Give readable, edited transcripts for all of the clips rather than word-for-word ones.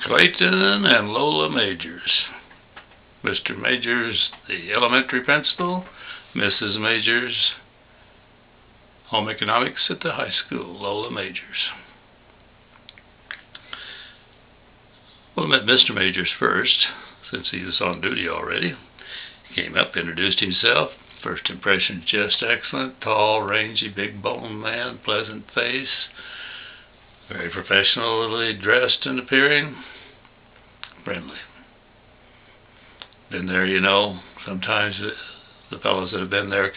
Clayton and Lola Majors. Mr. Majors, the elementary principal. Mrs. Majors, home economics at the high school. Lola Majors. Well, I met Mr. Majors first, since he was on duty already. He came up, introduced himself. First impression, just excellent. Tall, rangy, big-boned man, pleasant face. Very professionally dressed and appearing. Friendly. Been there, sometimes the fellows that have been there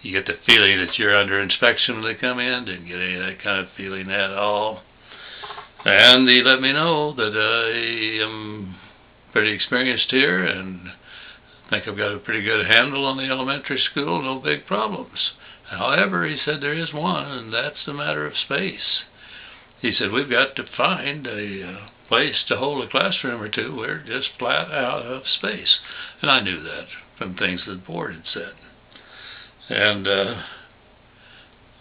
you get the feeling that you're under inspection when they come in. Didn't get any of that kind of feeling at all. And he let me know that I am pretty experienced here and think I've got a pretty good handle on the elementary school, no big problems. However, he said there is one, and that's the matter of space. He said we've got to find a place to hold a classroom or two. We're just flat out of space. And I knew that from things that the board had said. And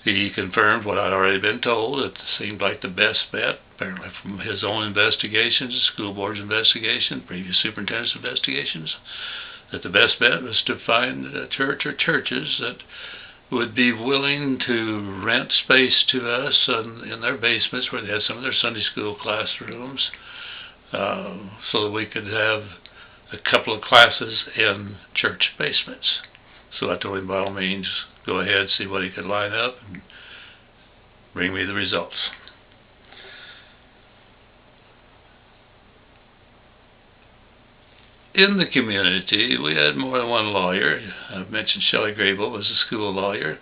he confirmed what I'd already been told. It seemed like the best bet, apparently from his own investigations, the school board's investigation, previous superintendent's investigations, that the best bet was to find a church or churches that would be willing to rent space to us in their basements where they had some of their Sunday school classrooms, so that we could have a couple of classes in church basements. So I told him by all means, go ahead, see what he could line up, and bring me the results. In the community, we had more than one lawyer. I've mentioned Shelley Grable was a school lawyer.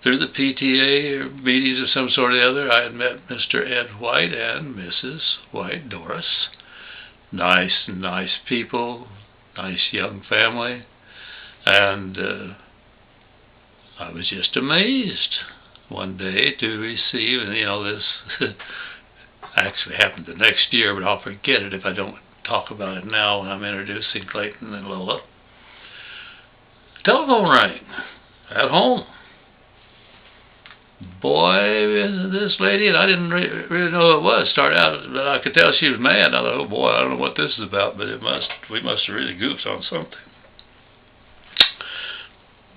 Through the PTA or meetings of some sort or the other, I had met Mr. Ed White and Mrs. White, Doris. Nice people, nice young family. And I was just amazed one day to receive, and this actually happened the next year, but I'll forget it if I don't talk about it now when I'm introducing Clayton and Lola. Telephone rang at home. Boy, this lady, and I didn't really know who it was, started out, but I could tell she was mad. I thought, oh boy, I don't know what this is about, but we must have really goofed on something.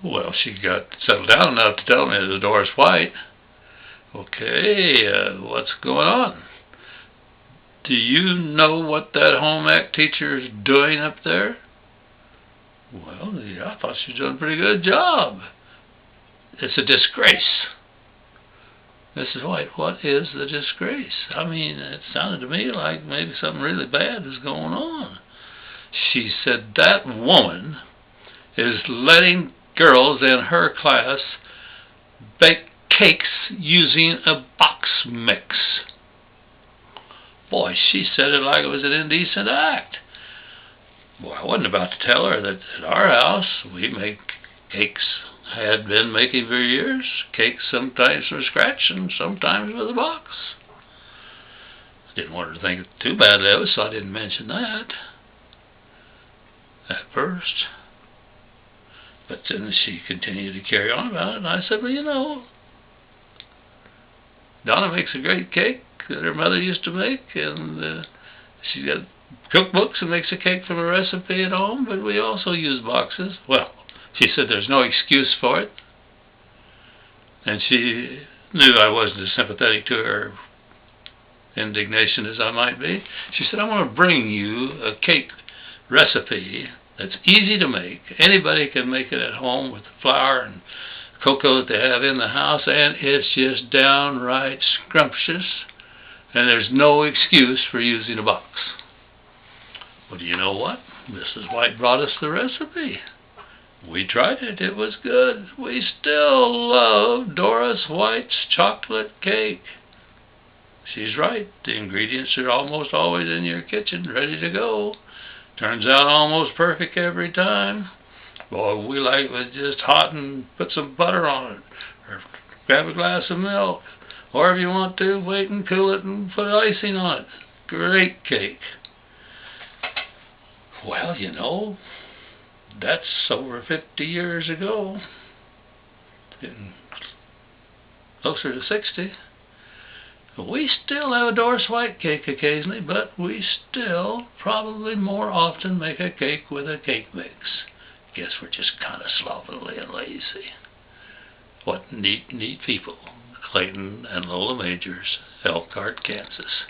Well, she got settled down enough to tell me it was Doris White. Okay, what's going on? Do you know what that home ec teacher is doing up there? Well, yeah, I thought she was doing a pretty good job. It's a disgrace. Mrs. White, what is the disgrace? I mean, it sounded to me like maybe something really bad is going on. She said that woman is letting girls in her class bake cakes using a box mix. Boy, she said it like it was an indecent act. Boy, I wasn't about to tell her that at our house we make cakes, had been making for years, cakes sometimes from scratch and sometimes with a box. I didn't want her to think too badly of us, so I didn't mention that at first. But then she continued to carry on about it, and I said, well, Donna makes a great cake that her mother used to make, and she's got cookbooks and makes a cake from a recipe at home, but we also use boxes. Well, she said there's no excuse for it, and she knew I wasn't as sympathetic to her indignation as I might be. She said, I want to bring you a cake recipe that's easy to make. Anybody can make it at home with the flour and cocoa that they have in the house, and it's just downright scrumptious, and there's no excuse for using a box. Well, do you know what? Mrs. White brought us the recipe. We tried it. It was good. We still love Doris White's chocolate cake. She's right. The ingredients are almost always in your kitchen, ready to go. Turns out almost perfect every time. Boy, we like it with just hot and put some butter on it. Or grab a glass of milk. Or if you want to, wait and cool it and put icing on it. Great cake. Well, that's over 50 years ago. Getting closer to 60. We still have a Doris White cake occasionally, but we still probably more often make a cake with a cake mix. Guess we're just kind of slovenly and lazy. What neat people. Clayton and Lola Majors, Elkhart, Kansas.